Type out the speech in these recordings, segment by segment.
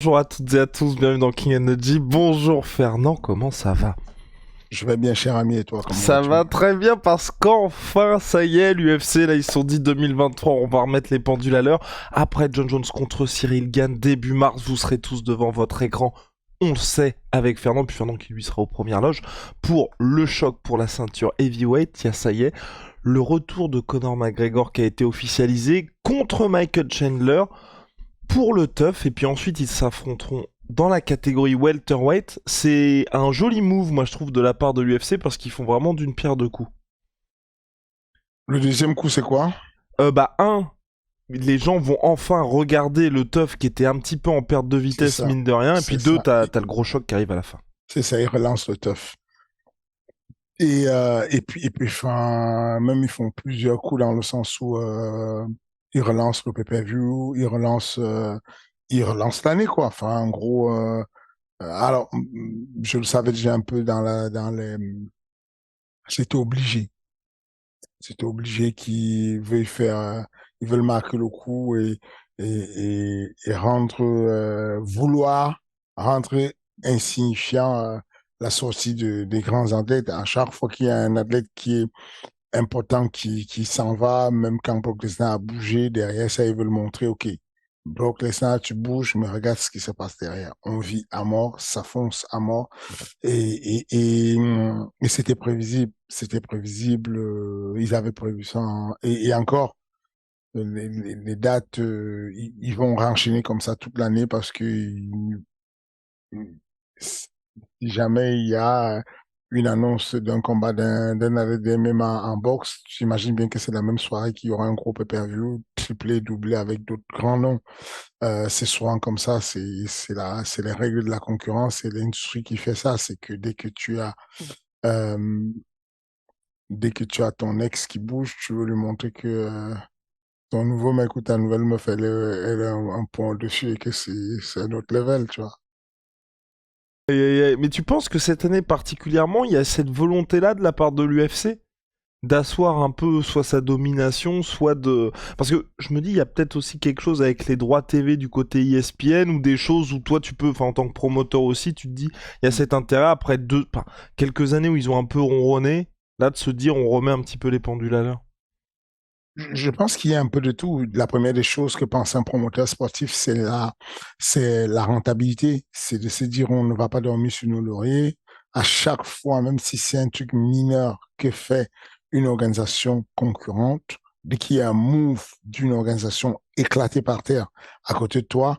Bonjour à toutes et à tous, bienvenue dans King Energy. Bonjour Fernand, comment ça va? Je vais bien, cher ami, et toi, comment Ça vas-tu? va très bien parce qu'enfin, ça y est, l'UFC, là ils se sont dit 2023, on va remettre les pendules à l'heure. Après John Jones contre Cyril Gane, début mars, vous serez tous devant votre écran. On le sait avec Fernand, puis Fernand qui lui sera aux premières loges. Pour le choc pour la ceinture heavyweight, ça y est, le retour de Conor McGregor qui a été officialisé contre Michael Chandler pour le tough, et puis ensuite ils s'affronteront dans la catégorie welterweight. C'est un joli move, moi je trouve, de la part de l'UFC parce qu'ils font vraiment d'une pierre deux coups. Le deuxième coup, c'est quoi? Un, les gens vont enfin regarder le tough qui était un petit peu en perte de C'est vitesse, ça, mine de rien, et puis c'est deux, ça, t'as le gros choc qui arrive à la fin. c'est ça, ils relancent le tough. Et puis, enfin, même ils font plusieurs coups dans le sens où ils relancent le pay-per-view, ils relancent l'année, quoi. Enfin, en gros, alors, je le savais déjà un peu dans les, c'était obligé. C'était obligé ils veulent marquer le coup et vouloir rendre insignifiant la sortie des grands athlètes. À chaque fois qu'il y a un athlète qui est important, qui s'en va, même quand Brock Lesnar a bougé, derrière ça, ils veulent montrer, OK, Brock Lesnar, tu bouges, mais regarde ce qui se passe derrière. On vit à mort, ça fonce à mort. Et c'était prévisible, ils avaient prévu ça. Et encore, les dates, ils vont renchaîner comme ça toute l'année parce que si jamais il y a une annonce d'un combat d'un athlète de MMA en boxe, j'imagine bien que c'est la même soirée qu'il y aura un gros pay-per-view, triplé, doublé avec d'autres grands noms. C'est souvent comme ça, c'est les règles de la concurrence, c'est l'industrie qui fait ça. C'est que euh, dès que tu as ton ex qui bouge, tu veux lui montrer que ton nouveau mec ou ta nouvelle meuf, elle est un point au-dessus et que c'est un autre level, tu vois. Mais tu penses que cette année particulièrement, il y a cette volonté-là de la part de l'UFC d'asseoir un peu soit sa domination, soit de... Parce que je me dis, il y a peut-être aussi quelque chose avec les droits TV du côté ESPN ou des choses où toi, tu peux, enfin en tant que promoteur aussi, tu te dis, il y a cet intérêt après quelques années où ils ont un peu ronronné, là de se dire, on remet un petit peu les pendules à l'heure. Je pense qu'il y a un peu de tout. La première des choses que pense un promoteur sportif, c'est la rentabilité. C'est de se dire, on ne va pas dormir sur nos lauriers. À chaque fois, même si c'est un truc mineur que fait une organisation concurrente, dès qu'il y a un move d'une organisation éclatée par terre à côté de toi,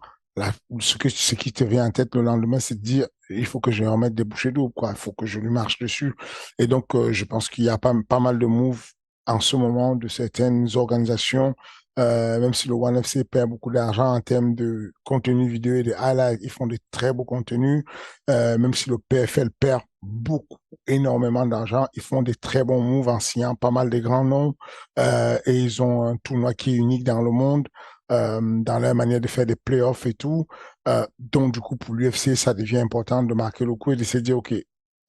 ce qui te vient en tête le lendemain, c'est de dire, il faut que je lui remette des bouchées doubles, quoi. Il faut que je lui marche dessus. Et donc, je pense qu'il y a pas mal de moves en ce moment de certaines organisations, même si le One FC perd beaucoup d'argent en termes de contenu vidéo et de highlights, ils font de très beaux contenus. Même si le PFL perd beaucoup, énormément d'argent, ils font des très bons moves en signant pas mal de grands noms et ils ont un tournoi qui est unique dans le monde. Dans leur manière de faire des playoffs et tout. Donc, du coup, pour l'UFC, ça devient important de marquer le coup et de se dire, OK,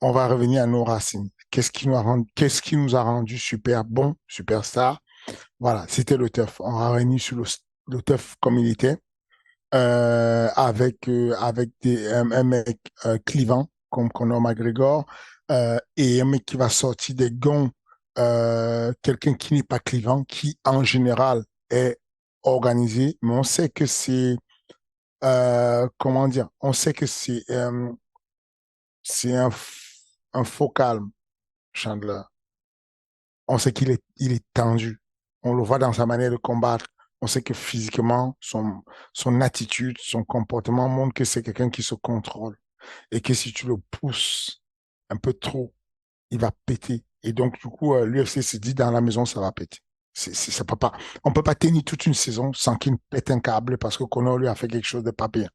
on va revenir à nos racines. Qu'est-ce qui nous a rendu super bons, superstars? Voilà, c'était le teuf. On a réuni sur le teuf comme il était, avec un mec clivant, comme Conor McGregor, et un mec qui va sortir des gonds, quelqu'un qui n'est pas clivant, qui en général est organisé, mais on sait que comment dire, on sait que c'est un faux calme, Chandler. On sait il est tendu. On le voit dans sa manière de combattre. On sait que physiquement, son attitude, son comportement montre que c'est quelqu'un qui se contrôle. Et que si tu le pousses un peu trop, il va péter. Et donc, du coup, l'UFC s'est dit, dans la maison, ça va péter. Ça peut pas, on peut pas tenir toute une saison sans qu'il pète un câble parce que Conor lui a fait quelque chose de pas bien.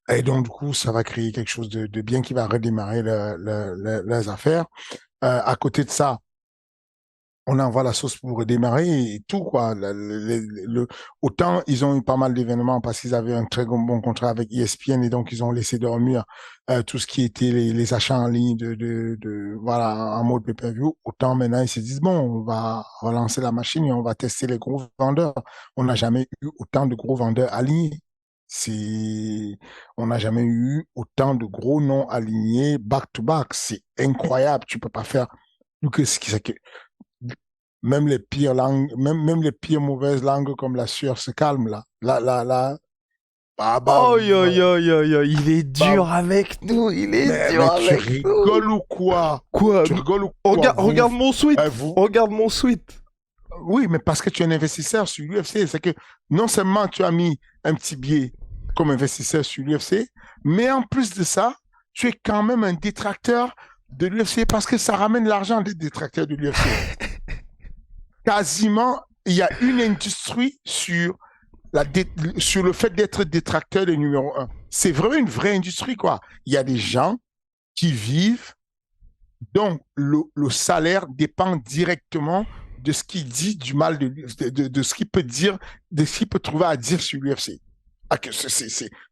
Et donc, du coup, ça va créer quelque chose de bien qui va redémarrer les affaires. À côté de ça, on envoie la sauce pour redémarrer et tout, quoi. Autant ils ont eu pas mal d'événements parce qu'ils avaient un très bon contrat avec ESPN et donc ils ont laissé dormir tout ce qui était les achats en ligne voilà, en mode pay-per-view. Autant maintenant ils se disent, bon, on va relancer la machine et on va tester les gros vendeurs. On n'a jamais eu autant de gros vendeurs alignés. C'est, on n'a jamais eu autant de gros noms alignés back to back. C'est incroyable. Tu peux pas faire plus que ce qui, c'est que même les pires langues, même les pires mauvaises langues comme la sueur se calme là. Là, bah, bah, Oh, yo, bah, yo, yo, yo, il est bah, dur avec nous, il est dur mais tu avec nous. rigoles ou quoi? Quoi? Tu rigoles ou quoi? Regarde mon sweat. Vous, Regarde mon sweat. oui, mais parce que tu es un investisseur sur l'UFC, c'est que non seulement tu as mis un petit billet comme investisseur sur l'UFC, mais en plus de ça, tu es quand même un détracteur de l'UFC parce que ça ramène l'argent des détracteurs de l'UFC. Quasiment, il y a une industrie sur le fait d'être détracteur de numéro un. C'est vraiment une vraie industrie, quoi. Il y a des gens qui vivent dont le salaire dépend directement de ce qu'il dit du mal de ce qu'il peut dire, de ce qu'il peut trouver à dire sur l'UFC. Ah,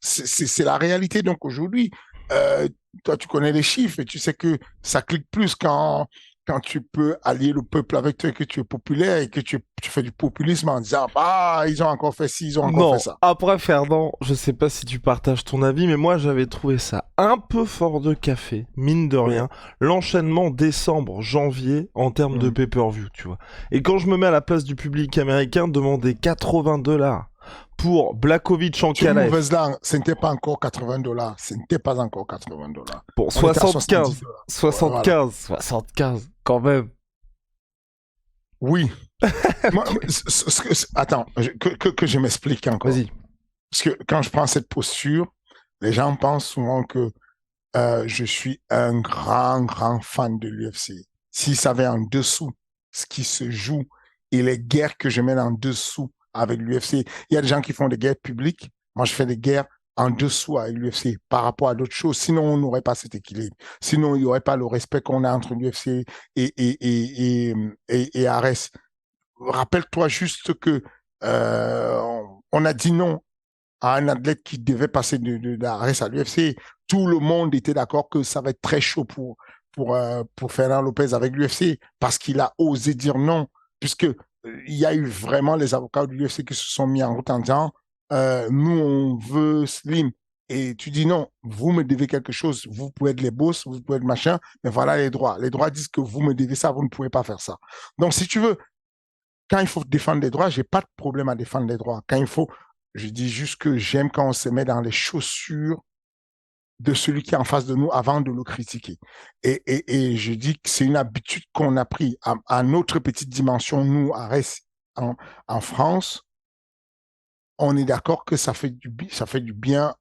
c'est la réalité. Donc aujourd'hui, euh, toi, tu connais les chiffres et tu sais que ça clique plus quand tu peux allier le peuple avec toi et que tu es populaire et que tu fais du populisme en disant, ah, ils ont encore fait ci, ils ont encore fait Non, ça. après Fernand, je sais pas si tu partages ton avis, mais moi j'avais trouvé ça un peu fort de café, mine de Oui. rien, l'enchaînement décembre-janvier en termes de Mm. pay-per-view, tu vois. Et quand je me mets à la place du public américain, demander 80 $ pour Blakovic en C'est une Calais, mauvaise langue. Ce n'était pas encore 80 dollars. Ce n'était pas encore 80 dollars. pour On était à 70 75, dollars. Voilà. 75, quand même. Oui. Moi, attends, que je m'explique encore. Vas-y. Parce que quand je prends cette posture, les gens pensent souvent que je suis un grand fan de l'UFC. S'ils savaient en dessous ce qui se joue et les guerres que je mène en dessous avec l'UFC, il y a des gens qui font des guerres publiques. Moi, je fais des guerres en dessous avec l'UFC par rapport à d'autres choses. Sinon, on n'aurait pas cet équilibre. Sinon, il n'y aurait pas le respect qu'on a entre l'UFC et Ares. Rappelle-toi juste que on a dit non à un athlète qui devait passer d'Ares à l'UFC. Tout le monde était d'accord que ça va être très chaud pour Fernand Lopez avec l'UFC parce qu'il a osé dire non, puisque il y a eu vraiment les avocats de l'UFC qui se sont mis en route en disant nous, on veut Slim. Et tu dis non, vous me devez quelque chose, vous pouvez être les boss, vous pouvez être machin, mais voilà les droits. Les droits disent que vous me devez ça, vous ne pouvez pas faire ça. Donc, si tu veux, quand il faut défendre les droits, j'ai pas de problème à défendre les droits. Quand il faut, je dis juste que j'aime quand on se met dans les chaussures de celui qui est en face de nous avant de le critiquer. Et je dis que c'est une habitude qu'on a pris à notre petite dimension, nous, à Rest, en France. On est d'accord que ça fait du bien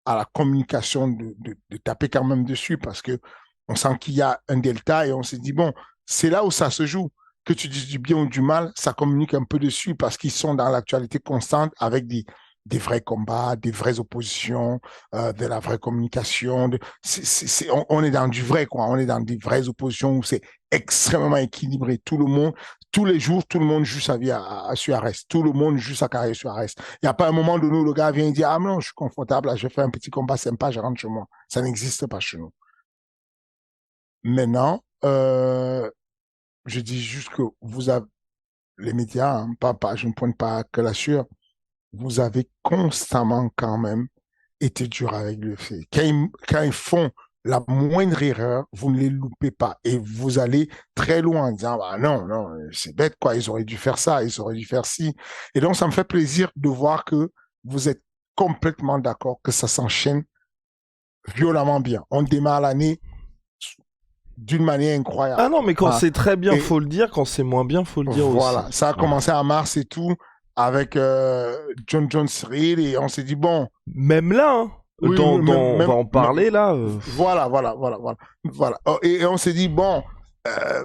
à la communication de taper quand même dessus parce que on sent qu'il y a un delta et on s'est dit, bon, c'est là où ça se joue. Que tu dises du bien ou du mal, ça communique un peu dessus parce qu'ils sont dans l'actualité constante avec des vrais combats, des vraies oppositions, de la vraie communication. On est dans du vrai, quoi. On est dans des vraies oppositions où c'est extrêmement équilibré. Tout le monde, tous les jours, tout le monde joue sa vie sur Arès. Tout le monde joue sa carrière sur Arès. Il n'y a pas un moment donné où le gars vient et dit, ah non, je suis confortable, là, je fais un petit combat sympa, je rentre chez moi. Ça n'existe pas chez nous. Maintenant, je dis juste que vous avez, les médias, hein, je ne pointe pas que la sueur, vous avez constamment quand même été dur avec l'UFC. Quand ils font la moindre erreur, vous ne les loupez pas. Et vous allez très loin en disant, bah non, non, c'est bête, quoi, ils auraient dû faire ça, ils auraient dû faire ci. Et donc, ça me fait plaisir de voir que vous êtes complètement d'accord que ça s'enchaîne violemment bien. On démarre l'année d'une manière Ah incroyable. non, mais quand Hein. c'est très bien, Et faut le dire. Quand c'est moins bien, faut le dire voilà, aussi. ça a Voilà. commencé en mars et tout, avec John Jones Reed, et on s'est dit, bon, Même là, hein, oui, on va en parler là. voilà. Oh, et on s'est dit, bon, euh,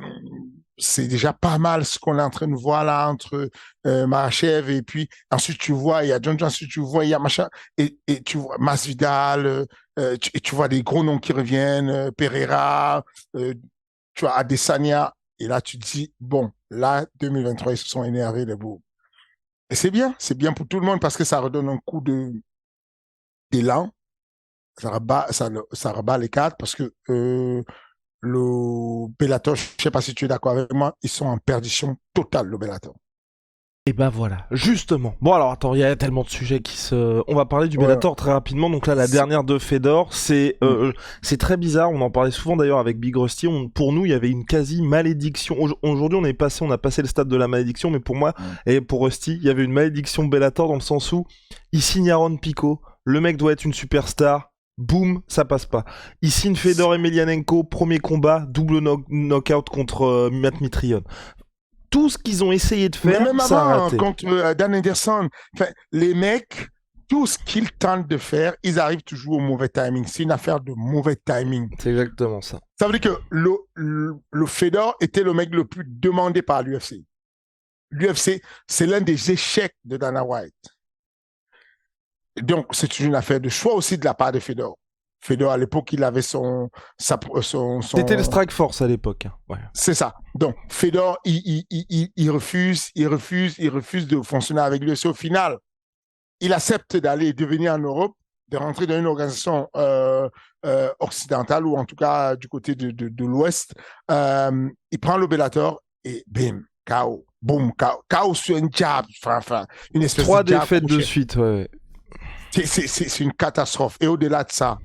c'est déjà pas mal ce qu'on est en train de voir là entre Marachev et puis ensuite tu vois, il y a John Jones, ensuite tu vois, il y a machin, et tu vois Masvidal, et tu vois des gros noms qui reviennent, Pereira, euh, tu vois Adesanya, et là tu te dis, bon, là, 2023, ils se sont énervés les beaux. Et c'est bien pour tout le monde parce que ça redonne un coup d'élan, ça rebat les cartes parce que le Bellator, je ne sais pas si tu es d'accord avec moi, ils sont en perdition totale, le Bellator. Et bah voilà, justement. Bon alors attends, il y a tellement de sujets qui se... On va parler du Ouais, Bellator très rapidement. Donc là, la c'est- dernière de Fedor, mm, c'est très bizarre. On en parlait souvent d'ailleurs avec Big Rusty. Pour nous, il y avait une quasi malédiction. Aujourd'hui, on a passé le stade de la malédiction, mais pour moi mm. et pour Rusty, il y avait une malédiction Bellator dans le sens où il signe Aaron Pico, le mec doit être une superstar. Boum, ça passe pas. Il signe Fedor Emelianenko, premier combat, double knockout contre Matt Mitrione. Tout ce qu'ils ont essayé de Mais faire, même ça a avant, raté. contre Dan Henderson, enfin, les mecs, tout ce qu'ils tentent de faire, ils arrivent toujours au mauvais timing. C'est une affaire de mauvais timing. C'est exactement ça. Ça veut dire que le Fedor était le mec le plus demandé par l'UFC. L'UFC, c'est l'un des échecs de Dana White. Donc, c'est une affaire de choix aussi de la part de Fedor. Fedor, à l'époque, il avait C'était le Strike Force à l'époque. Hein. Ouais. C'est ça. Donc, Fedor, il refuse de fonctionner avec l'UFC. Au final, il accepte d'aller devenir en Europe, de rentrer dans une organisation occidentale ou en tout cas du côté de l'Ouest. Il prend le Bellator et bim, KO. Boum, KO. KO sur un jab, enfin, une espèce de Trois jab défaites de crochet. suite, ouais. C'est une catastrophe. Et au-delà de ça,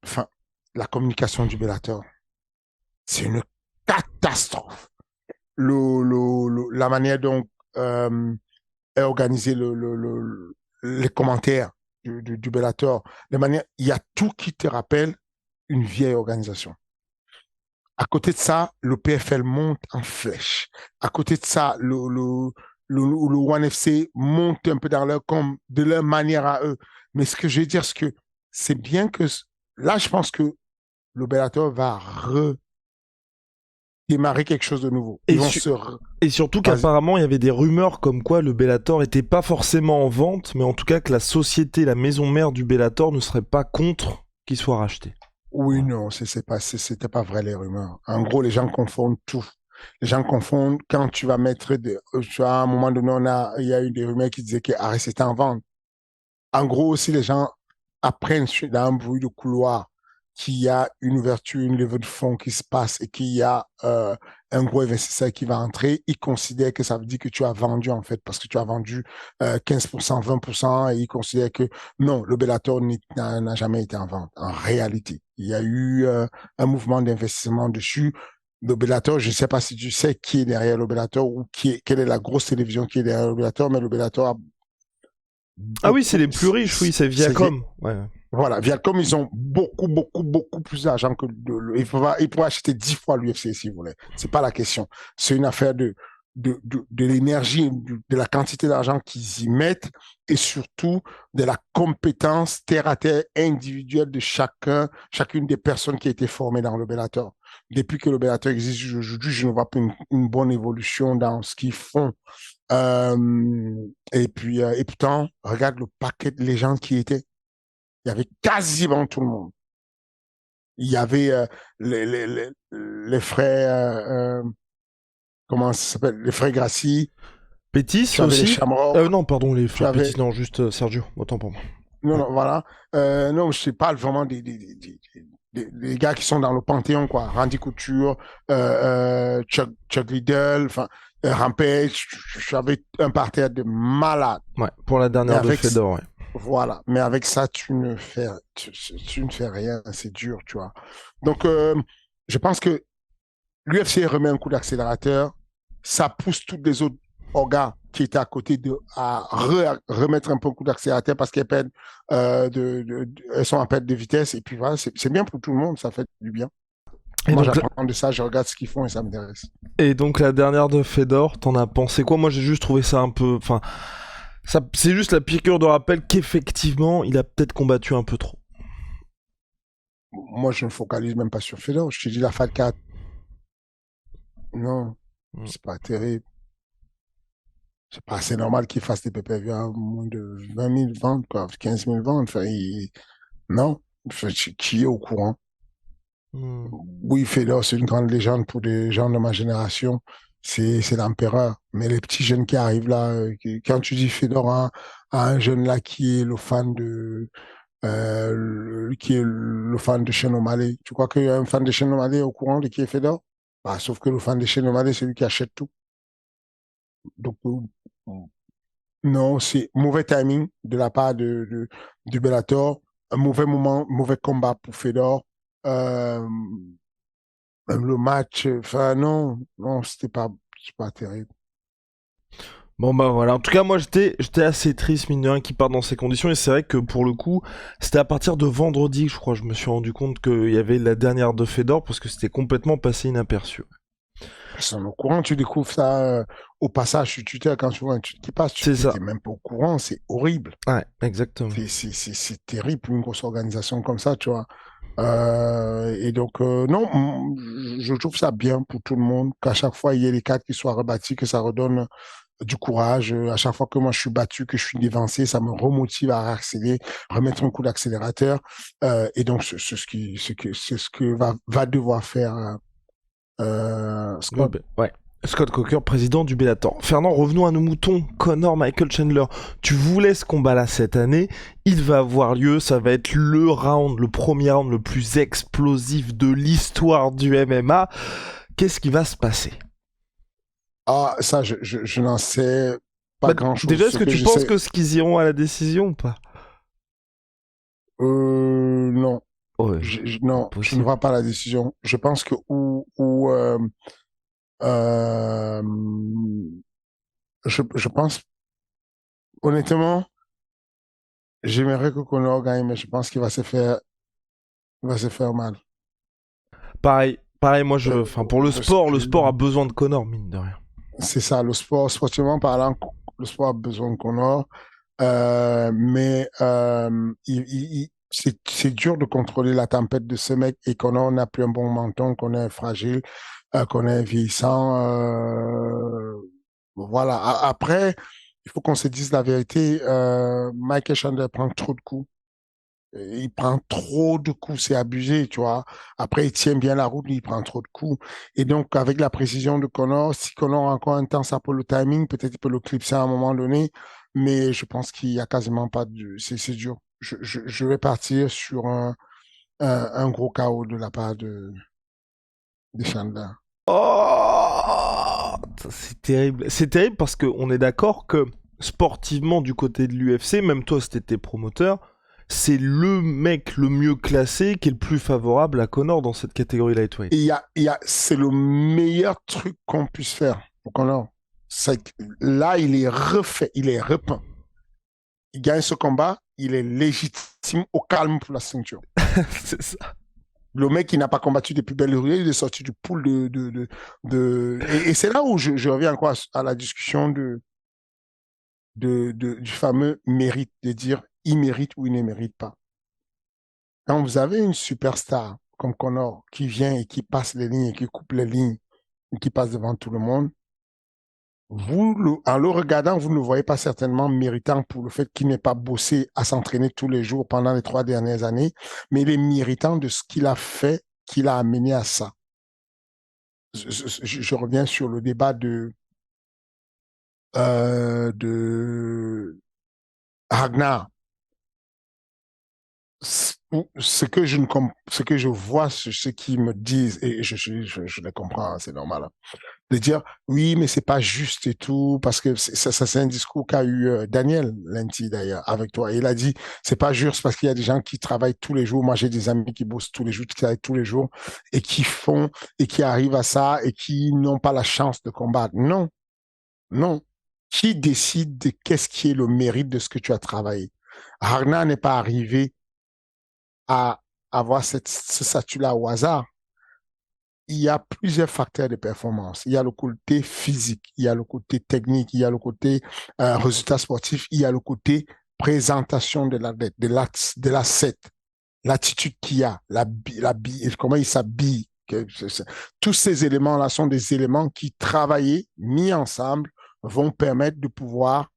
enfin, la communication du Bellator, c'est une catastrophe. La manière dont est organisé les commentaires du Bellator, il y a tout qui te rappelle une vieille organisation. À côté de ça, le PFL monte en flèche. À côté de ça, le One FC monte un peu dans leur comme de leur manière à eux. Mais ce que je veux dire, c'est que c'est bien que là, je pense que le Bellator va redémarrer quelque chose de nouveau. Et, Ils vont su- se... et surtout Vas-y. qu'apparemment, il y avait des rumeurs comme quoi le Bellator était pas forcément en vente, mais en tout cas que la société, la maison mère du Bellator ne serait pas contre qu'il soit racheté. Oui, Ouais. non, c'était pas vrai les rumeurs. En gros, les gens confondent tout. Les gens confondent quand tu vas mettre tu vois, à un moment donné, il y a eu des rumeurs qui disaient que Arrêt c'était en vente. En gros, si les gens apprennent dans un bruit de couloir qu'il y a une ouverture, une levée de fonds qui se passe et qu'il y a un gros investisseur qui va entrer, ils considèrent que ça veut dire que tu as vendu en fait, parce que tu as vendu 15%, 20% et ils considèrent que non, le Bellator n'a jamais été en vente. En réalité, il y a eu un mouvement d'investissement dessus. Le Bellator, je ne sais pas si tu sais qui est derrière le Bellator ou quelle est la grosse télévision qui est derrière le Bellator, mais le Bellator a Ah oui, c'est beaucoup. les plus riches, oui, c'est Viacom. Ouais. Voilà, Viacom, ils ont beaucoup plus d'argent que ils pourraient acheter 10 fois l'UFC s'ils voulaient. C'est pas la question. C'est une affaire de l'énergie, de la quantité d'argent qu'ils y mettent et surtout de la compétence terre à terre individuelle de chacune des personnes qui a été formée dans le Bellator. Depuis que le Bellator existe aujourd'hui, je ne vois pas une bonne évolution dans ce qu'ils font. Et pourtant, regarde le paquet de légendes qui étaient. Il y avait quasiment tout le monde. Il y avait les frères, comment ça s'appelle, les frères Gracie, Pétis tu avais les aussi. Shamrock, Non, pardon, les tu frères avais... Pétis, non, juste Sergio, autant pour moi. Non, Ouais. non, voilà. Non, je te parle vraiment des gars qui sont dans le panthéon, quoi. Randy Couture, Chuck Liddell, enfin, Rampage, j'avais un parterre de malades. Ouais, pour la Mais dernière de avec, Fedor, ouais. voilà. Mais avec ça, tu ne fais rien. C'est dur, tu vois. Donc, je pense que l'UFC remet un coup d'accélérateur, ça pousse tous les autres organes qui étaient à côté à remettre un peu un coup d'accélérateur parce qu'elles perdent, elles sont en perte de vitesse. Et puis voilà, c'est bien pour tout le monde, ça fait du bien. Et Moi, donc, j'apprends de ça, je regarde ce qu'ils font et ça m'intéresse. la dernière de Fedor, t'en as pensé quoi? Moi, j'ai juste trouvé ça un peu. Enfin, c'est juste la piqûre de rappel qu'effectivement, il a peut-être combattu un peu trop. Moi, je ne focalise même pas sur Fedor. Je te dis la Fat 4. Non, Mm. c'est pas terrible. C'est pas assez normal qu'il fasse des PPV à moins de 20 000 ventes, quoi, 15 000 ventes. Enfin, non, enfin, qui est au courant? Mm. Oui, Fedor, c'est une grande légende pour des gens de ma génération. C'est l'empereur. Mais les petits jeunes qui arrivent là, quand tu dis Fedor à un jeune là qui est le fan qui est le fan de Sean O'Malley, tu crois qu'il y a un fan de Sean O'Malley au courant de qui est Fedor? Bah, sauf que le fan de Sean O'Malley, c'est lui qui achète tout. Donc, non, c'est mauvais timing de la part du Bellator, un mauvais moment, mauvais combat pour Fedor. Euh, Même le match, enfin non, non, c'est pas terrible. Bon bah voilà, en tout cas moi j'étais assez triste mine de rien qu'il parte dans ces conditions et c'est vrai que pour le coup c'était à partir de vendredi je crois je me suis rendu compte qu'il y avait la dernière de Fedor parce que c'était complètement passé inaperçu. Personne au courant, tu découvres ça au passage sur Twitter quand tu vois un tweet qui passe, tu C'est ça, n'étais même pas au courant, c'est horrible. ouais exactement. C'est terrible pour une grosse organisation comme ça, tu vois. Et donc, non, je trouve ça bien pour tout le monde, qu'à chaque fois, il y ait les cadres qui soient rebâtis, que ça redonne du courage. À chaque fois que moi, je suis battu, que je suis dévancé, ça me remotive à accélérer, remettre un coup d'accélérateur. Et donc, c'est ce que va devoir faire Scott. Ouais. Scott Coker, président du Bellator. Fernand, revenons à nos moutons. Connor Michael Chandler, tu voulais ce combat-là cette année. Il va avoir lieu. Ça va être le round, le premier round le plus explosif de l'histoire du MMA. Qu'est-ce qui va se passer? Ah, ça, je n'en sais pas Bah, grand-chose. déjà, est-ce Ce que que tu je penses sais, que ce qu'ils iront à la décision ou pas? non. Ouais, Non, je ne impossible. vois pas la décision. Je pense que euh, je pense, honnêtement, j'aimerais que Conor gagne, mais je pense il va se faire mal. Pareil, moi, Euh, enfin, pour parce le que sport a besoin de Connor, mine de rien. c'est ça, le sport, sportivement parlant, le sport a besoin de Conor, mais c'est dur de contrôler la tempête de ce mec et Conor n'a plus un bon menton, qu'on est fragile, qu'on est vieillissant. Voilà. Après, il faut qu'on se dise la vérité. Michael Chandler prend trop de coups. Il prend trop de coups, c'est abusé, tu vois. Après, il tient bien la route, mais il prend trop de coups. Et donc, avec la précision de Connor, si Connor a encore un temps, ça peut le timing, peut-être il peut le clipser à un moment donné, mais je pense qu'il y a quasiment pas de... C'est dur. Je vais partir sur un gros chaos de la part de Chandler. Oh, c'est terrible. C'est terrible parce qu'on est d'accord que sportivement, du côté de l'UFC, même toi, c'était tes promoteurs, c'est le mec le mieux classé qui est le plus favorable à Connor dans cette catégorie lightweight. Et c'est le meilleur truc qu'on puisse faire pour Connor. Là, il est refait, il est repeint. Il gagne ce combat, il est légitime au calme pour la ceinture. C'est ça. Le mec qui n'a pas combattu depuis belle lurette, il est sorti du pool et c'est là où je reviens encore à la discussion du fameux mérite, de dire il mérite ou il ne mérite pas. Quand vous avez une superstar comme Connor qui vient et qui passe les lignes et qui coupe les lignes et qui passe devant tout le monde, en le regardant, vous ne le voyez pas certainement méritant pour le fait qu'il n'ait pas bossé à s'entraîner tous les jours pendant les 3 dernières années, mais il est méritant de ce qu'il a fait, qu'il a amené à ça. Je reviens sur le débat de Ragnar. Ce que je vois, ce qu'ils me disent, et je les comprends, hein, c'est normal, hein, de dire oui, mais c'est pas juste et tout, parce que ça c'est un discours qu'a eu Daniel Lenti d'ailleurs avec toi. Il a dit c'est pas juste parce qu'il y a des gens qui travaillent tous les jours. Moi j'ai des amis qui bossent tous les jours, qui travaillent tous les jours et qui font et qui arrivent à ça et qui n'ont pas la chance de combattre. Non, non. Qui décide de qu'est-ce qui est le mérite de ce que tu as travaillé? Ragnar n'est pas arrivé à avoir ce statut-là au hasard. Il y a plusieurs facteurs de performance. Il y a le côté physique, il y a le côté technique, il y a le côté résultat sportif, il y a le côté présentation de l'athlète, de l'asset, l'attitude qu'il a, comment il s'habille. Tous ces éléments-là sont des éléments qui, travaillés, mis ensemble, vont permettre de pouvoir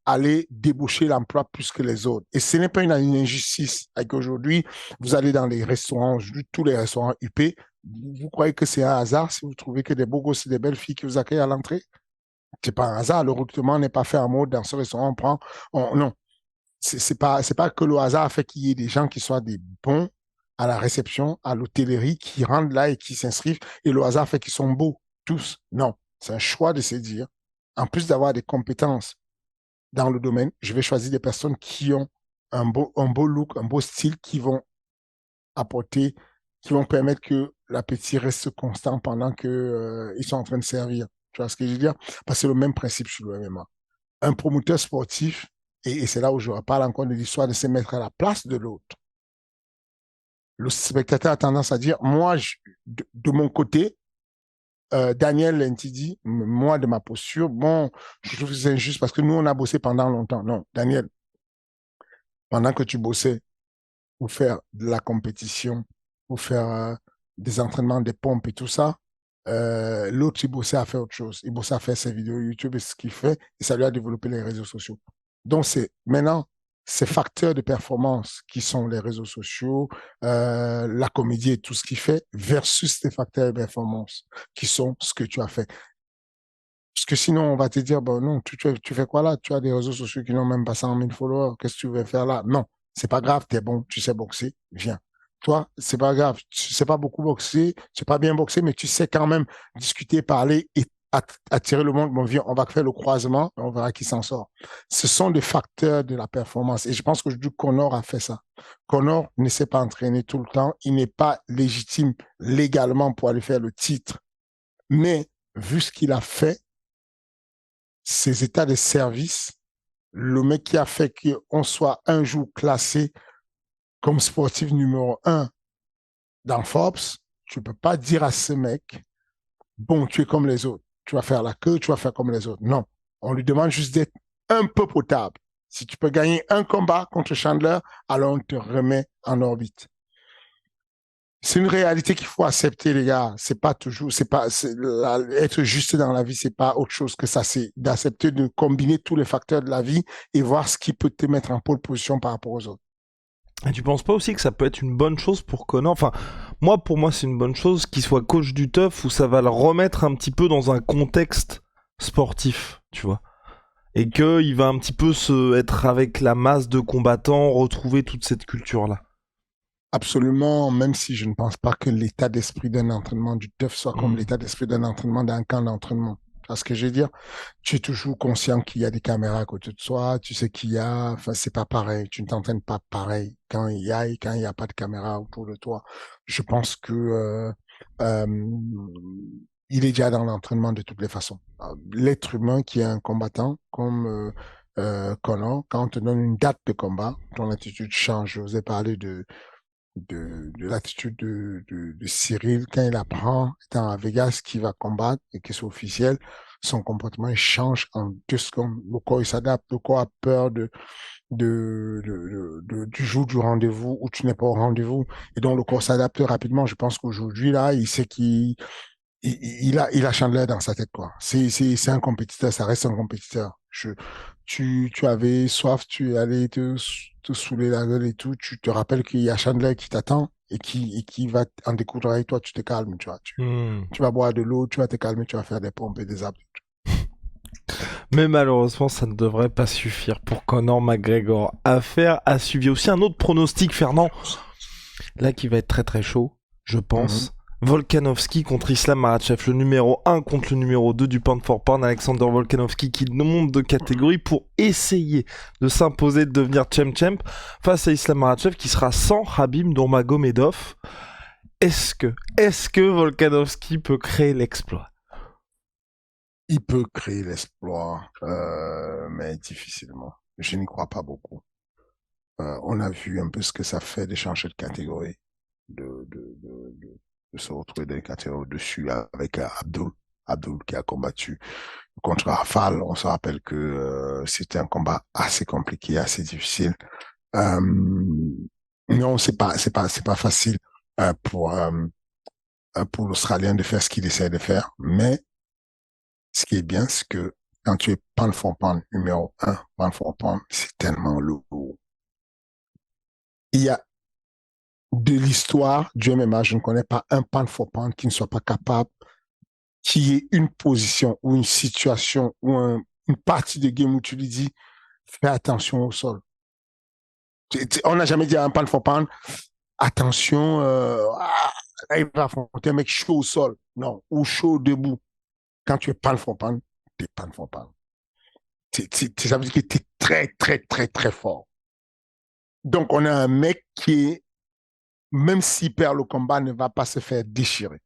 aller déboucher l'emploi plus que les autres. Et ce n'est pas une injustice. Avec aujourd'hui, vous allez dans les restaurants, tous les restaurants UP, vous croyez que c'est un hasard si vous trouvez que des beaux gosses et des belles filles qui vous accueillent à l'entrée? C'est pas un hasard. Le recrutement n'est pas fait en mode dans ce restaurant, non. C'est pas que le hasard fait qu'il y ait des gens qui soient des bons à la réception, à l'hôtellerie, qui rentrent là et qui s'inscrivent, et le hasard fait qu'ils sont beaux, tous. Non. C'est un choix de se dire, en plus d'avoir des compétences dans le domaine, je vais choisir des personnes qui ont un beau look, un beau style, qui vont apporter, qui vont permettre que l'appétit reste constant pendant que, ils sont en train de servir. Tu vois ce que je veux dire? Parce que c'est le même principe sur le MMA. Un promoteur sportif, et c'est là où je parle encore de l'histoire de se mettre à la place de l'autre. Le spectateur a tendance à dire, moi, de mon côté, Daniel Lentidi, moi, de ma posture, bon, je trouve que c'est injuste parce que nous, on a bossé pendant longtemps. Non, Daniel, pendant que tu bossais pour faire de la compétition, pour faire des entraînements, des pompes et tout ça, l'autre, il bossait à faire autre chose. Il bossait à faire ses vidéos YouTube et ce qu'il fait, et ça lui a développé les réseaux sociaux. Donc, c'est maintenant ces facteurs de performance qui sont les réseaux sociaux, la comédie et tout ce qu'il fait, versus ces facteurs de performance qui sont ce que tu as fait. Parce que sinon, on va te dire, bon, non, tu fais quoi là? Tu as des réseaux sociaux qui n'ont même pas 100 000 followers. Qu'est-ce que tu veux faire là? Non, c'est pas grave, t'es bon, tu sais boxer, viens. Toi, c'est pas grave, tu sais pas beaucoup boxer, tu sais pas bien boxer, mais tu sais quand même discuter, parler et attirer le monde. Bon, viens, on va faire le croisement et on verra qui s'en sort. Ce sont des facteurs de la performance. Et je pense que Connor a fait ça. Connor ne s'est pas entraîné tout le temps. Il n'est pas légitime légalement pour aller faire le titre. Mais vu ce qu'il a fait, ces états de service, le mec qui a fait qu'on soit un jour classé comme sportif numéro un dans Forbes, tu ne peux pas dire à ce mec, bon, tu es comme les autres, tu vas faire la queue, tu vas faire comme les autres. Non, on lui demande juste d'être un peu potable. Si tu peux gagner un combat contre Chandler, alors on te remet en orbite. C'est une réalité qu'il faut accepter, les gars. C'est pas toujours, être juste dans la vie, c'est pas autre chose que ça. C'est d'accepter de combiner tous les facteurs de la vie et voir ce qui peut te mettre en pole position par rapport aux autres. Et tu penses pas aussi que ça peut être une bonne chose pour Connor? Enfin, pour moi, c'est une bonne chose qu'il soit coach du teuf où ça va le remettre un petit peu dans un contexte sportif, tu vois. Et qu'il va un petit peu être avec la masse de combattants, retrouver toute cette culture-là. Absolument, même si je ne pense pas que l'état d'esprit d'un entraînement du TUF soit comme l'état d'esprit d'un entraînement d'un camp d'entraînement. Parce que je veux dire, tu es toujours conscient qu'il y a des caméras à côté de toi, tu sais qu'il y a, enfin, c'est pas pareil, tu ne t'entraînes pas pareil quand il y a et quand il n'y a pas de caméra autour de toi. Je pense que euh, il est déjà dans l'entraînement de toutes les façons. L'être humain qui est un combattant, comme Connor, quand on te donne une date de combat, ton attitude change. Je vous ai parlé de l'attitude de Cyril quand il apprend, étant à Vegas, qu'il va combattre et que c'est officiel, son comportement change en 2 secondes. Le corps, il s'adapte, le corps a peur du jour du rendez-vous où tu n'es pas au rendez-vous. Et donc, le corps s'adapte rapidement. Je pense qu'aujourd'hui, là, il sait il a Chandler dans sa tête, quoi. C'est un compétiteur, ça reste un compétiteur. Tu avais soif, tu es allé te saouler la gueule et tout, tu te rappelles qu'il y a Chandler qui t'attend et qui va en découdre avec toi, tu te calmes, tu vois. Tu vas boire de l'eau, tu vas te calmer, tu vas faire des pompes et des abdos. Mais malheureusement, ça ne devrait pas suffire pour Conor McGregor. Affaire à suivre. Il y a aussi un autre pronostic, Fernand, là qui va être très très chaud, je pense. Volkanovski contre Islam Makhachev, le numéro 1 contre le numéro 2 du pound for pound, Alexander Volkanovski qui monte de catégorie pour essayer de s'imposer, de devenir champ face à Islam Makhachev qui sera sans Khabib Nurmagomedov. Est-ce que Volkanovski peut créer l'exploit? Il peut créer l'exploit, mais difficilement. Je n'y crois pas beaucoup. On a vu un peu ce que ça fait de changer de catégorie, de, de, de, de, de se retrouver dans les catégories au-dessus avec Abdul. Abdul qui a combattu contre Rafal. On se rappelle que c'était un combat assez compliqué, assez difficile. Non, c'est pas facile pour l'Australien de faire ce qu'il essaie de faire, mais ce qui est bien, c'est que quand tu es pound for pound numéro 1, pound for pound, c'est tellement lourd. Il y a de l'histoire du MMA, je ne connais pas un pound for pound qui ne soit pas capable, qui ait une position ou une situation ou une partie de game où tu lui dis, fais attention au sol. On n'a jamais dit à un pound for pound, attention, il va affronter un mec chaud au sol. Non, ou chaud debout. Quand tu es pan for pan, tu es pan for pan. Ça veut dire que tu es très, très, très, très fort. Donc, on a un mec qui, même s'il perd le combat, ne va pas se faire déchirer.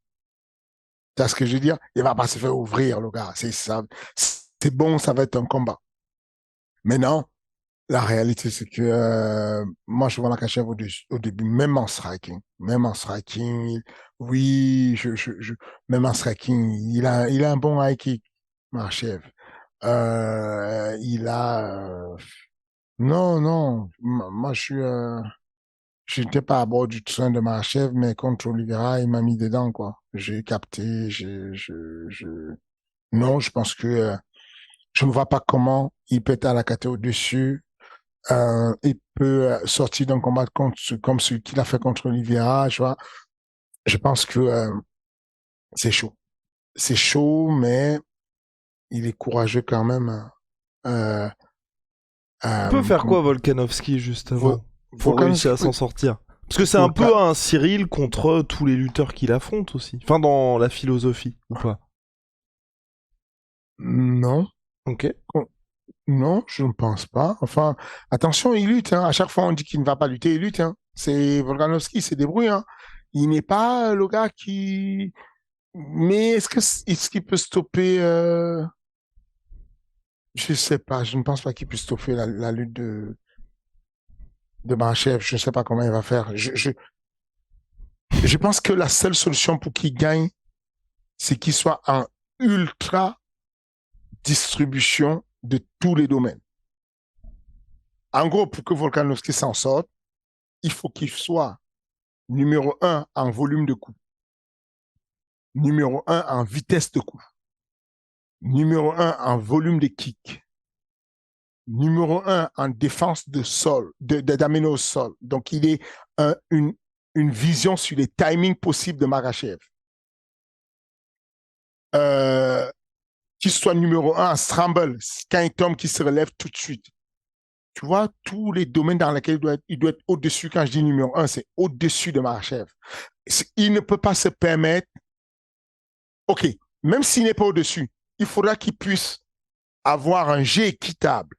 Tu vois ce que je veux dire? Il ne va pas se faire ouvrir, le gars. C'est bon, ça va être un combat. Maintenant, la réalité, c'est que moi, je vois Makachev au début, même en striking, oui, même en striking, il a un bon high kick, Makachev. Il a, non, non, moi, je n'étais pas à bord du train de Makachev, mais contre Oliveira, il m'a mis dedans, quoi. J'ai capté, non, je pense que je ne vois pas comment il peut être à la catégorie au-dessus. Il peut sortir d'un combat comme celui qu'il a fait contre Oliveira, tu vois. Je pense que c'est chaud. C'est chaud, mais il est courageux quand même. Euh, Il peut faire Comment quoi, Volkanovski, justement, pour réussir Volkanovski à s'en sortir? Parce que c'est un Volka- peu un Cyril contre tous les lutteurs qu'il affronte aussi. Enfin, dans la philosophie, ou pas? Non, Ok. non, je ne pense pas. Enfin, attention, il lutte. Hein. À chaque fois, on dit qu'il ne va pas lutter, il lutte. Hein. C'est Volkanovski, il se débrouille. Hein. Il n'est pas le gars qui. Mais est-ce qu'il peut stopper Je sais pas. Je ne pense pas qu'il puisse stopper la lutte de Makhachev. Je ne sais pas comment il va faire. Je pense que la seule solution pour qu'il gagne, c'est qu'il soit en ultra distribution de tous les domaines. En gros, pour que Volkanovski s'en sorte, il faut qu'il soit numéro un en volume de coups, numéro un en vitesse de coups, numéro un en volume de kicks, numéro un en défense de sol, d'amener au sol. Donc, il est une vision sur les timings possibles de Makhachev. Qu'il soit numéro un en scramble, quand il tombe, qu'il se relève tout de suite. Tu vois, tous les domaines dans lesquels il doit être au-dessus. Quand je dis numéro un, c'est au-dessus de Makhachev. Il ne peut pas se permettre, OK, même s'il n'est pas au-dessus, il faudra qu'il puisse avoir un jeu équitable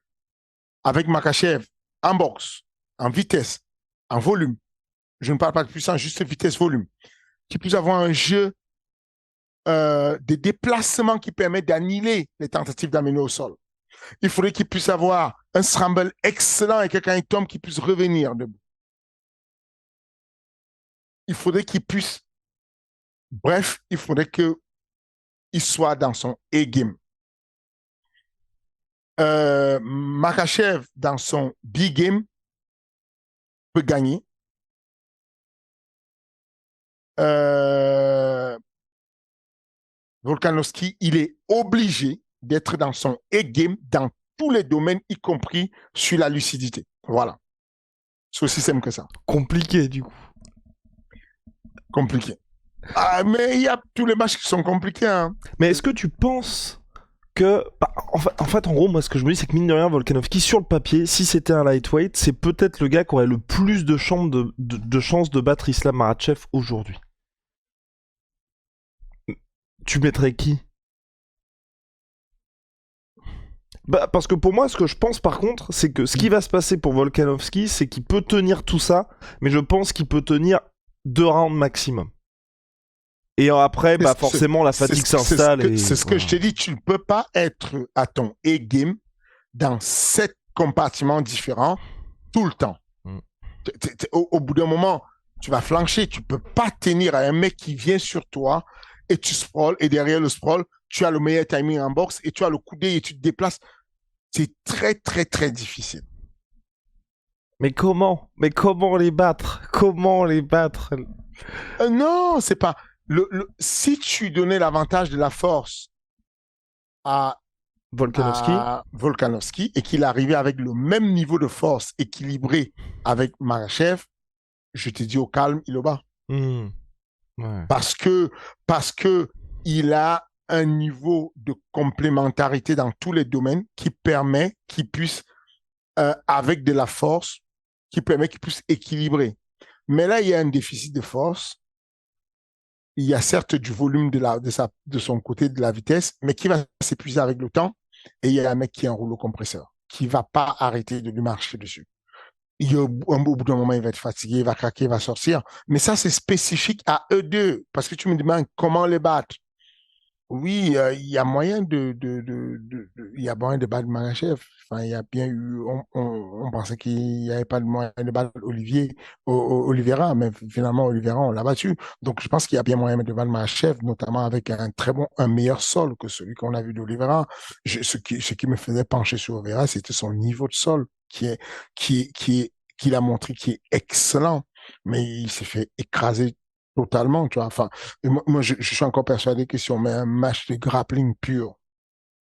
avec Makhachev en boxe, en vitesse, en volume. Je ne parle pas de puissance, juste vitesse-volume. Qu'il puisse avoir un jeu de déplacement qui permet d'annihiler les tentatives d'amener au sol. Il faudrait qu'il puisse avoir un scramble excellent et que quand il tombe, qu'il puisse revenir debout. Il faudrait qu'il puisse, bref, il faudrait qu'il soit dans son A-game. Makhachev, dans son B-game, peut gagner. Volkanovski, il est obligé d'être dans son A-game dans tous les domaines, y compris sur la lucidité. Voilà. C'est aussi simple que ça. Compliqué, du coup. Compliqué. Ah, mais il y a tous les matchs qui sont compliqués. Hein. Mais est-ce que tu penses que... Bah, en fait, en gros, moi, ce que je me dis, c'est que mine de rien, Volkanovski, sur le papier, si c'était un lightweight, c'est peut-être le gars qui aurait le plus de chances de chances de battre Islam Makhachev aujourd'hui. Tu mettrais qui? Bah, parce que pour moi, ce que je pense par contre, c'est que ce qui va se passer pour Volkanovski, c'est qu'il peut tenir tout ça, mais je pense qu'il peut tenir 2 rounds maximum. Et après, bah forcément, la fatigue s'installe. C'est ce que je te dis, tu ne peux pas être à ton A-game dans 7 compartiments différents tout le temps. Au bout d'un moment, tu vas flancher, tu ne peux pas tenir à un mec qui vient sur toi et tu sprawls, et derrière le sprawl, tu as le meilleur timing en boxe et tu as le coudé et tu te déplaces. C'est très, très, très difficile. Mais comment les battre? Comment les battre? Non, c'est pas. Si tu donnais l'avantage de la force à, Volkanovski? Volkanovski et qu'il arrivait avec le même niveau de force équilibré avec Makhachev, je te dis au calme, il le bat. Ouais. Parce que il a un niveau de complémentarité dans tous les domaines qui permet qu'il puisse, avec de la force, qui permet qu'il puisse équilibrer. Mais là, il y a un déficit de force il y a certes du volume de son côté, de la vitesse, mais qui va s'épuiser avec le temps. Et il y a un mec qui est un rouleau compresseur, qui va pas arrêter de lui marcher dessus. Au bout d'un moment, il va être fatigué, il va craquer, il va sortir. Mais ça, c'est spécifique à eux deux. Parce que tu me demandes comment les battre. Oui, il y a moyen il y a moyen de battre Marachev. Enfin, il y a bien eu, on pensait qu'il n'y avait pas de moyen de battre Oliveira, mais finalement, Oliveira, on l'a battu. Donc, je pense qu'il y a bien moyen de battre Marachev, notamment avec un meilleur sol que celui qu'on a vu d'Oliveira. Ce qui me faisait pencher sur Oliveira, c'était son niveau de sol qu'il a montré qui est excellent, mais il s'est fait écraser totalement, tu vois. Enfin, et moi, je suis encore persuadé que si on met un match de grappling pur,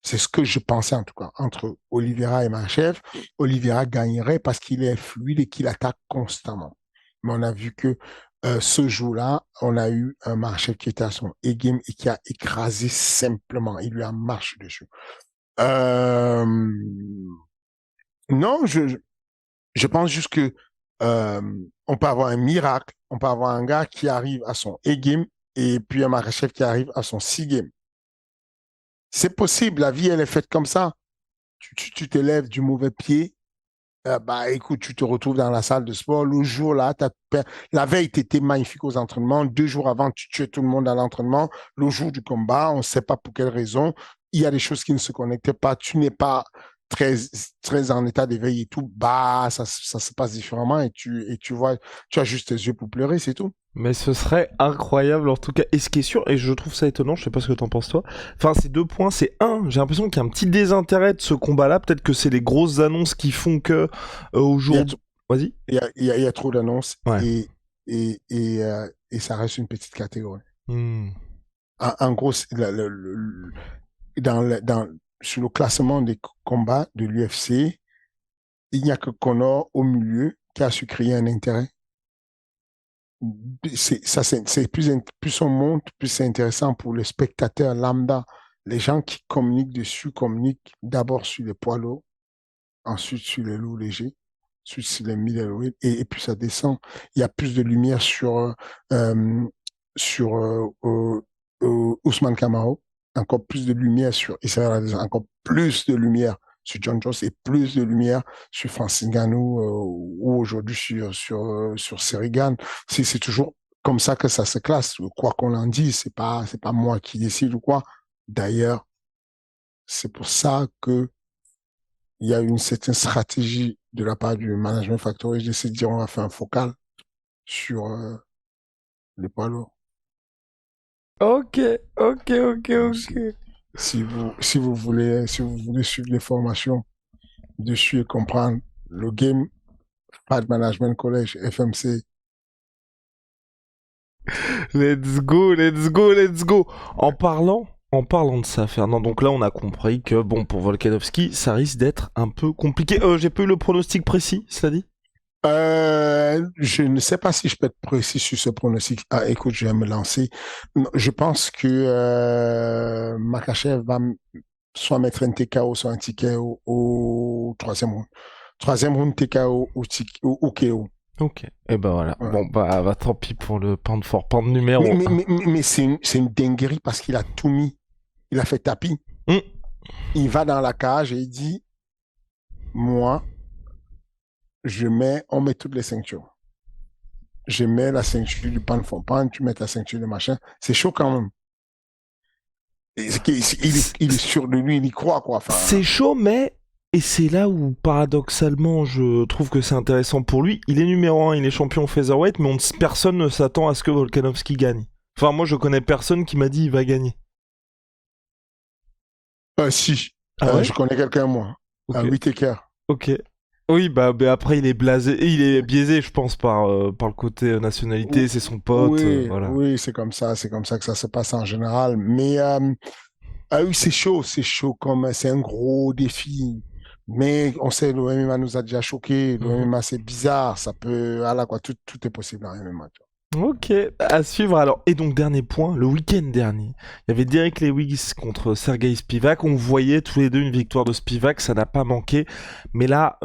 c'est ce que je pensais en tout cas, entre Oliveira et Makhachev, Oliveira gagnerait parce qu'il est fluide et qu'il attaque constamment. Mais on a vu que ce jour-là, on a eu un Makhachev qui était à son A-game et qui a écrasé simplement. Il lui a marché dessus. Euh, non, je pense juste que euh, on peut avoir un miracle, on peut avoir un gars qui arrive à son A-game et puis un Makhachev qui arrive à son C-game. C'est possible, la vie, elle est faite comme ça. Tu te lèves du mauvais pied, bah écoute, tu te retrouves dans la salle de sport. Le jour-là, la veille, tu étais magnifique aux entraînements. 2 jours avant, tu tuais tout le monde à l'entraînement. Le jour du combat, on ne sait pas pour quelle raison. Il y a des choses qui ne se connectaient pas. Tu n'es pas très, très en état d'éveil et tout. Bah, ça se passe différemment et tu vois, tu as juste tes yeux pour pleurer, c'est tout. Mais ce serait incroyable en tout cas. Et ce qui est sûr, et je trouve ça étonnant, je sais pas ce que t'en penses toi. Enfin, c'est 2 points. C'est un, j'ai l'impression qu'il y a un petit désintérêt de ce combat-là. Peut-être que c'est les grosses annonces qui font que Il y a, aujourd'hui. Vas-y. il y a trop d'annonces Ouais. et ça reste une petite catégorie. Hmm. En gros, sur le classement des combats de l'UFC, il n'y a que Conor au milieu qui a su créer un intérêt. C'est plus on monte, plus c'est intéressant pour le spectateur lambda. Les gens qui communiquent dessus communiquent d'abord sur les poids lourds, ensuite sur les lourds légers, ensuite sur les middleweight, et puis ça descend. Il y a plus de lumière euh, sur Ousmane Camaro, encore plus de lumière sur Israël Adesanya, encore plus de lumière sur John Jones et plus de lumière sur Francis Ngannou ou aujourd'hui sur Serigan. C'est toujours comme ça que ça se classe. Quoi qu'on en dise, c'est pas moi qui décide ou quoi. D'ailleurs, c'est pour ça que il y a une certaine stratégie de la part du management factory de se dire on va faire un focal sur les poids lourds. Ok, ok, ok, Donc, ok. si vous voulez suivre les formations dessus et comprendre le game, Fight Management College, FMC. Let's go, let's go, let's go. En parlant de ça, Fernand, donc là on a compris que bon pour Volkanovski, ça risque d'être un peu compliqué. J'ai pas eu le pronostic précis, cela dit. Je ne sais pas si je peux être précis sur ce pronostic. Ah, écoute, je vais me lancer. Je pense que Makhachev va soit mettre un TKO, soit un ticket au troisième round. Troisième round TKO ou KO. Ok. Et ben voilà. Ouais. Bon bah tant pis pour le pound for pound numéro 1. Mais c'est une dinguerie parce qu'il a tout mis. Il a fait tapis. Il va dans la cage et il dit, moi, on met toutes les ceintures. Je mets la ceinture du pan for pan, tu mets ta ceinture de machin. C'est chaud quand même. Il est sûr de lui, il y croit, quoi. Enfin, C'est chaud, mais et c'est là où paradoxalement je trouve que c'est intéressant pour lui. Il est numéro 1, il est champion featherweight, mais personne ne s'attend à ce que Volkanovski gagne. Enfin moi je connais personne qui m'a dit il va gagner. si. Ah ouais. Je connais quelqu'un, moi. Ok. Whittaker. Ok. Oui, bah après il est blasé, il est biaisé, je pense, par le côté nationalité, c'est son pote, Oui, voilà. oui, c'est comme ça que ça se passe en général. Mais oui, c'est chaud comme c'est un gros défi. Mais on sait, le MMA nous a déjà choqué. Le Mhm. MMA, c'est bizarre. Ça peut, voilà quoi, tout est possible dans le MMA. Tu Ok, à suivre alors. Et donc dernier point, le week-end dernier, il y avait Derek Lewis contre Sergei Spivak. On voyait tous les deux une victoire de Spivak, ça n'a pas manqué. Mais là,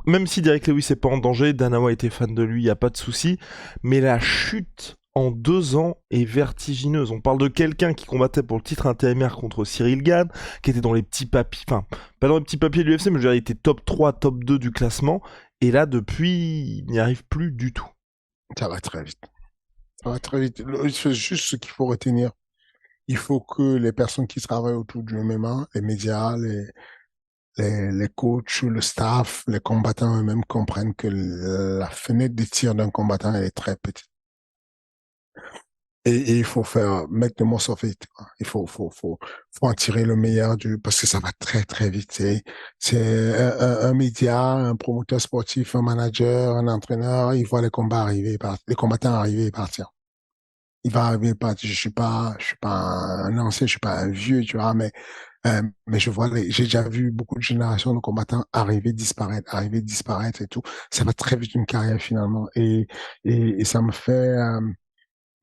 même si Derek Lewis n'est pas en danger, Dana White était fan de lui, il n'y a pas de souci. Mais la chute en 2 ans est vertigineuse. On parle de quelqu'un qui combattait pour le titre intérimaire contre Cyril Gane, qui était dans les petits papiers, enfin, pas dans les petits papiers de l'UFC, mais je veux dire, il était top 3, top 2 du classement. Et là, depuis, il n'y arrive plus du tout. Ça va très vite. Ça va très vite. C'est juste ce qu'il faut retenir. Il faut que les personnes qui travaillent autour du MMA, les médias, les coachs, le staff, les combattants eux-mêmes comprennent que la fenêtre de tir d'un combattant, elle est très petite. Et il faut make the most of it, quoi. Il faut en tirer le meilleur parce que ça va très, très vite. C'est un média, un promoteur sportif, un manager, un entraîneur, il voit les combats arriver, les combattants arriver et partir. Il va arriver et partir. Je suis pas un ancien, je suis pas un vieux, tu vois, mais je vois j'ai déjà vu beaucoup de générations de combattants arriver, disparaître et tout. Ça va très vite une carrière finalement. Et ça me fait,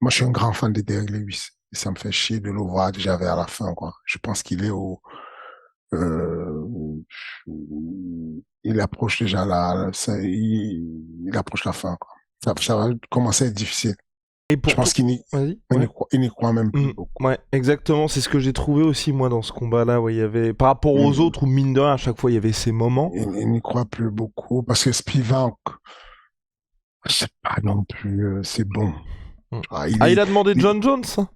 moi, je suis un grand fan de Derrick Lewis. Et ça me fait chier de le voir déjà vers la fin, quoi. Je pense qu'il est euh, il approche déjà il approche la fin, quoi. Ça va commencer à être difficile. Et Je pour pense toi, vas-y, ouais. il n'y croit même plus Mm, beaucoup. ouais, exactement, c'est ce que j'ai trouvé aussi moi dans ce combat-là, où il y avait, par rapport aux Il, autres, où mine de rien, à chaque fois il y avait ces moments. il n'y croit plus beaucoup parce que Spivak, c'est pas non plus, c'est bon. Mm. Tu vois, Ah, il a demandé John Jones, hein.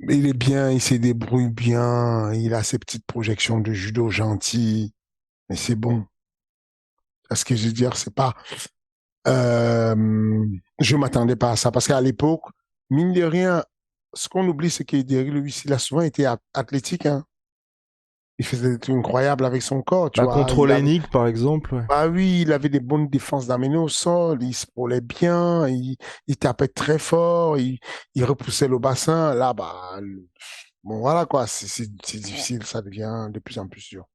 il est bien, il se débrouille bien, il a ses petites projections de judo gentilles, mais c'est bon. Ce que je veux dire, c'est pas, Euh, je m'attendais pas à ça parce qu'à l'époque, mine de rien, ce qu'on oublie, c'est que Derrick Lewis, il a souvent été athlétique, hein. Il faisait des trucs incroyables avec son corps, tu Bah, vois. contre Lennox, par exemple, ouais. Ah oui, il avait des bonnes défenses d'amener au sol, il se roulait bien, il tapait très fort, il repoussait le bassin. Là, bah, bon, voilà quoi, c'est difficile, ça devient de plus en plus dur.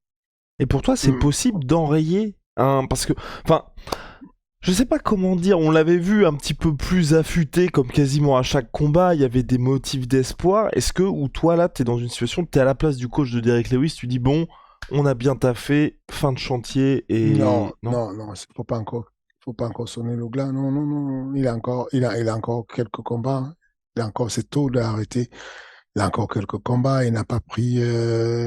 Et pour toi, c'est Hmm. possible d'enrayer parce que, enfin, je sais pas comment dire, on l'avait vu un petit peu plus affûté, comme quasiment à chaque combat, il y avait des motifs d'espoir. Est-ce que, ou toi là, t'es dans une situation, t'es à la place du coach de Derrick Lewis, tu dis bon, on a bien taffé, fin de chantier, Non, et non. non, non, faut pas encore sonner le glas. Non, non, non, non. Il a encore quelques combats. C'est tôt d'arrêter. Il a encore quelques combats. Il n'a pas pris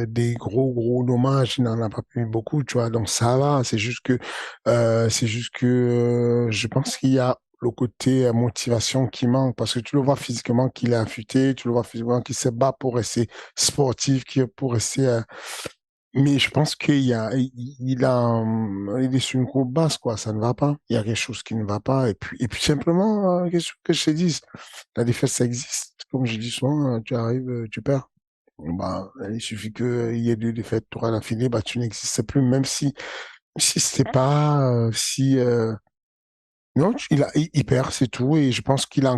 des gros dommages. Il n'en a pas pris beaucoup, tu vois. Donc ça va. C'est juste que, je pense qu'il y a le côté motivation qui manque parce que tu le vois physiquement qu'il est affûté, tu le vois physiquement qu'il se bat pour rester sportif, pour rester mais je pense il est sur une courbe basse, quoi. Ça ne va pas. Il y a quelque chose qui ne va pas. Et puis simplement, qu'est-ce que je te dise? La défaite, ça existe. Comme je dis souvent, tu arrives, tu perds. Bon, bah, il suffit qu'il y ait 2 défaites, 3 d'affilée, bah, tu n'existes plus, même si c'est pas, non, il perd, c'est tout. Et je pense il est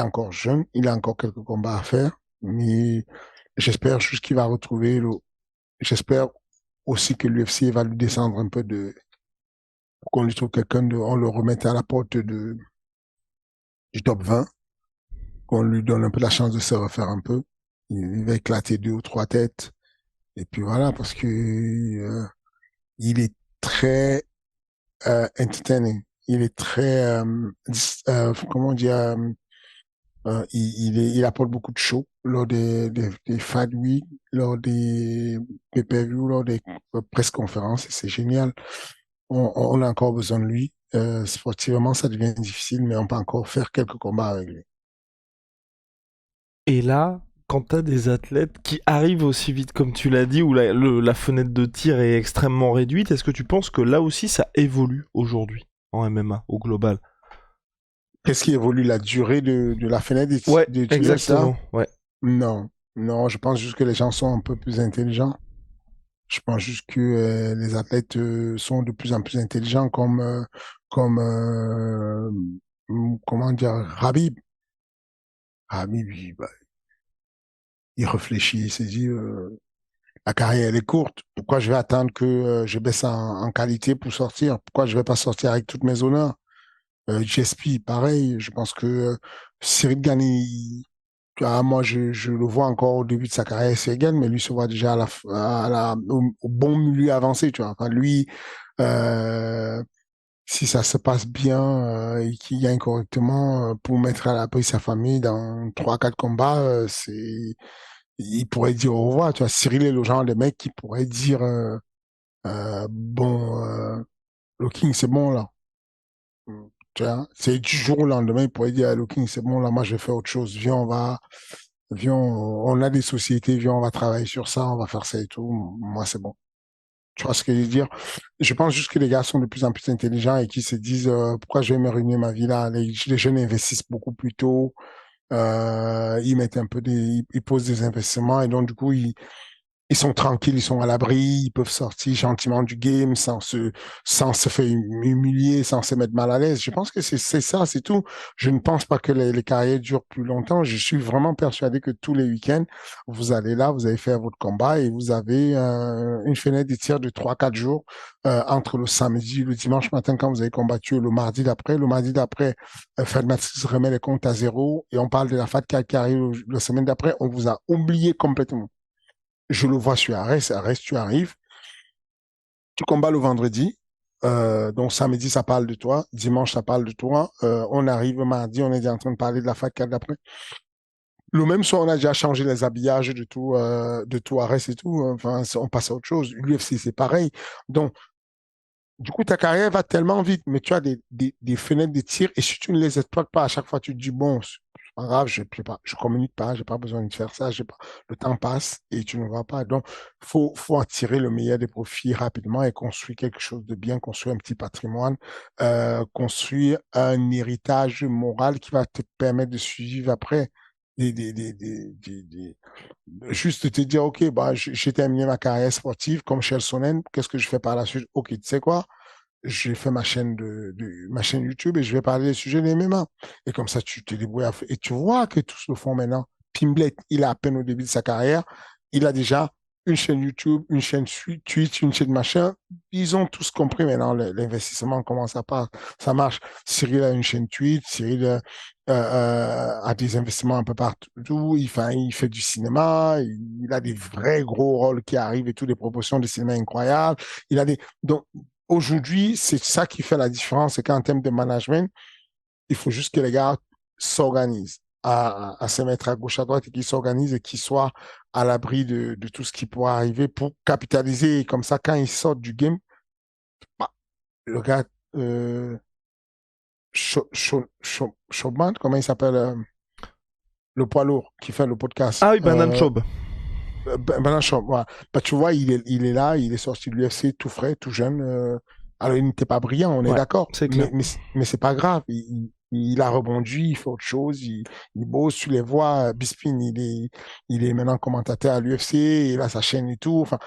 encore jeune, il a encore quelques combats à faire. Mais j'espère juste qu'il va retrouver j'espère aussi que l'UFC va lui descendre un peu pour qu'on lui trouve on le remette à la porte du top 20, qu'on lui donne un peu la chance de se refaire un peu. Il va éclater 2 ou 3 têtes. Et puis voilà, parce que il est très entertaining. Il est très, comment dire, il apporte beaucoup de show lors des Fight Week, lors des pay-per-view, lors des press conférences. Et c'est génial. On a encore besoin de lui. Sportivement, ça devient difficile, mais on peut encore faire quelques combats avec lui. Et là, quand t'as des athlètes qui arrivent aussi vite, comme tu l'as dit, où la fenêtre de tir est extrêmement réduite, est-ce que tu penses que là aussi ça évolue aujourd'hui en MMA, au global? Qu'est-ce qui évolue? La durée de la fenêtre Ouais, de tir, ça? exactement, ouais. Non. Non, je pense juste que les gens sont un peu plus intelligents. Je pense juste que les athlètes sont de plus en plus intelligents comme comment dire, Rabib. Rabib, il réfléchit, il s'est dit, la carrière, elle est courte. Pourquoi je vais attendre que je baisse en qualité pour sortir? Pourquoi je vais pas sortir avec toutes mes honneurs? GSP, pareil. Je pense que Cyril Gane, moi, je le vois encore au début de sa carrière, Cyril Gane, mais lui se voit déjà au bon milieu avancé, tu vois. Enfin, lui, euh, si ça se passe bien et qu'il gagne correctement pour mettre à l'abri sa famille dans trois, quatre combats, il pourrait dire au revoir. Tu vois, Cyril est le genre de mec qui pourrait dire bon, le King, c'est bon là. Tu vois, c'est du jour au lendemain, il pourrait dire le King, c'est bon là, moi je vais faire autre chose. Viens, on a des sociétés, viens, on va travailler sur ça, on va faire ça et tout. Moi, c'est bon. Tu vois ce que je veux dire? Je pense juste que les gars sont de plus en plus intelligents et qui se disent pourquoi je vais me ruiner ma vie là? Les jeunes investissent beaucoup plus tôt, ils mettent un peu ils posent des investissements et donc du coup ils sont tranquilles, ils sont à l'abri, ils peuvent sortir gentiment du game sans se faire humilier, sans se mettre mal à l'aise. Je pense que c'est ça, c'est tout. Je ne pense pas que les carrières durent plus longtemps. Je suis vraiment persuadé que tous les week-ends, vous allez là, vous allez faire votre combat et vous avez une fenêtre de tir de 3, 4 jours entre le samedi, le dimanche matin quand vous avez combattu, le mardi d'après. Le mardi d'après, Fed Matrix remet les comptes à zéro et on parle de la FAT qui arrive la semaine d'après. On vous a oublié complètement. Je le vois sur Arès, tu arrives, tu combats le vendredi, donc samedi, ça parle de toi, dimanche, ça parle de toi, on arrive mardi, on est déjà en train de parler de la FAT 4 d'après. Le même soir, on a déjà changé les habillages de tout Arès et tout, enfin, on passe à autre chose. L'UFC, c'est pareil. Donc, du coup, ta carrière va tellement vite, mais tu as des fenêtres de tir et si tu ne les exploites pas, à chaque fois, tu te dis, bon, c'est pas grave, je communique pas, j'ai pas besoin de faire ça, j'ai pas, le temps passe et tu ne vois pas. Donc, faut en tirer le meilleur des profits rapidement et construire quelque chose de bien, construire un petit patrimoine, construire un héritage moral qui va te permettre de suivre après. Des, des, des, des, des, des- Juste te dire, OK, bah, j'ai terminé ma carrière sportive comme Shell Sonnen, qu'est-ce que je fais par la suite? OK, tu sais quoi? J'ai fait ma chaîne YouTube et je vais parler des sujets des MMA. Et comme ça, tu te débrouilles et tu vois que tous le font maintenant. Pimblet, il a à peine au début de sa carrière, il a déjà une chaîne YouTube, une chaîne Twitch, une chaîne machin. Ils ont tous compris maintenant l'investissement, comment ça marche. Cyril a une chaîne Twitch, Cyril a des investissements un peu partout. Il fait du cinéma, il a des vrais gros rôles qui arrivent et toutes des proportions de cinéma incroyables. Il a des, donc, aujourd'hui, c'est ça qui fait la différence, c'est qu'en termes de management, il faut juste que les gars s'organisent à se mettre à gauche, à droite et qu'ils s'organisent et qu'ils soient à l'abri de tout ce qui pourra arriver pour capitaliser. Et comme ça, quand ils sortent du game, bah, le gars, Showman, comment il s'appelle, le poids lourd qui fait le podcast. Ah oui, Banane Chob. Ben voilà. Bah, tu vois, il est là, il est sorti de l'UFC tout frais, tout jeune. Alors, il n'était pas brillant, on est Ouais, d'accord, c'est clair. mais c'est pas grave. Il a rebondi, il fait autre chose, il bosse, tu les vois. Bisping, il est maintenant commentateur à l'UFC, il a sa chaîne et tout. Enfin,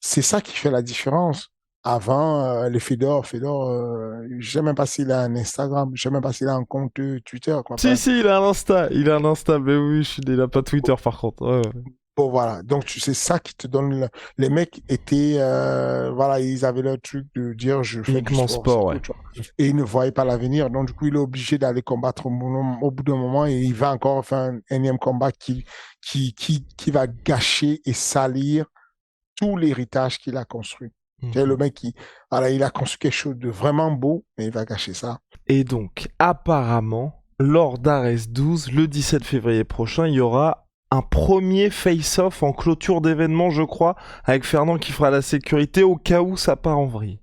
c'est ça qui fait la différence. Avant, les Fedor, je sais même pas s'il a un Instagram, je sais même pas s'il a un compte Twitter, quoi. Si, Enfin, si, il a un Insta, mais oui, il a pas Twitter par contre. Ouais, ouais. bon, voilà. Donc, tu sais, ça qui te donne. Les mecs étaient. Voilà, ils avaient leur truc de dire je fais du Uniquement sport, c'est sport, ouais. tout, tu vois. Et ils ne voyaient pas l'avenir. Donc, du coup, il est obligé d'aller combattre au bout d'un moment et il va encore faire un énième combat qui va gâcher et salir tout l'héritage qu'il a construit. C'est le Mhm. mec qui. Voilà, il a construit quelque chose de vraiment beau, mais il va gâcher ça. Et donc, apparemment, lors d'Ares 12, le 17 février prochain, il y aura un premier face-off en clôture d'événement, je crois, avec Fernand qui fera la sécurité au cas où ça part en vrille.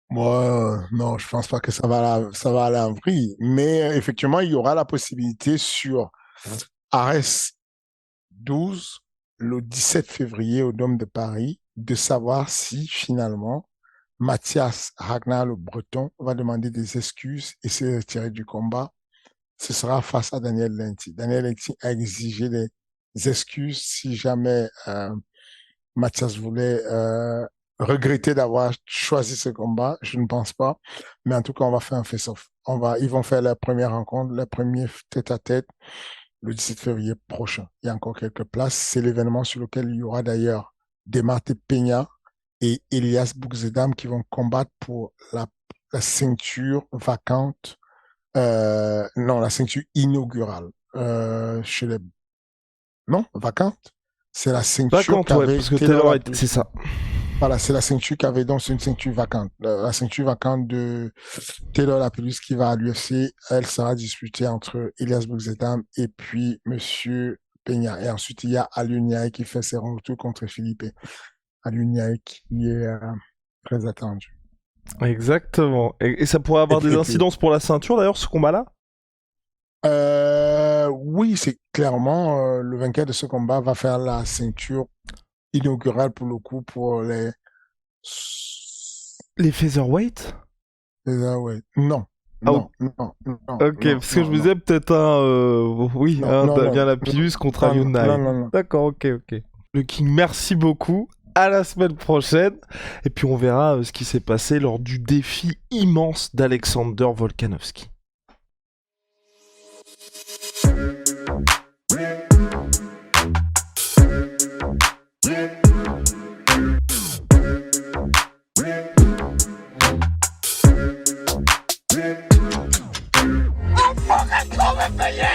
Moi, non, je pense pas que ça va aller en vrille. Mais effectivement, il y aura la possibilité sur Ares 12, le 17 février au Dôme de Paris, de savoir si finalement Mathias Ragnar, le Breton, va demander des excuses et se retirer du combat. Ce sera face à Daniel Lenti. Daniel Lenti a exigé des excuses si jamais Mathias voulait regretter d'avoir choisi ce combat. Je ne pense pas. Mais en tout cas, on va faire un face-off. Ils vont faire la première rencontre, le premier tête-à-tête le 17 février prochain. Il y a encore quelques places. C'est l'événement sur lequel il y aura d'ailleurs Demarte Peña et Elias Boukzedam qui vont combattre pour la ceinture vacante, non, la ceinture inaugurale chez les... Non, vacante. C'est la ceinture Vacante, qui ouais, avait parce que été dans Taylor, la c'est position. ça. Voilà, c'est la ceinture qui avait donc, c'est une ceinture vacante. La ceinture vacante de Taylor Lapillus qui va à l'UFC, elle sera disputée entre Elias Bouxetam et puis Monsieur Peña. Et ensuite, il y a Alioune qui fait ses retours contre Philippe. Alioune qui est très attendu. Exactement. Et ça pourrait avoir des incidences pour la ceinture d'ailleurs, ce combat-là? Oui, c'est clairement le vainqueur de ce combat va faire la ceinture inaugurale pour le coup pour les featherweight. Ouais. Non. Non, ok, Non, parce que je me disais peut-être Damien Lapillus contre Alioune. Non. D'accord, ok. Le King, merci beaucoup. À la semaine prochaine. Et puis on verra ce qui s'est passé lors du défi immense d'Alexander Volkanovski. On pourrait trouver payé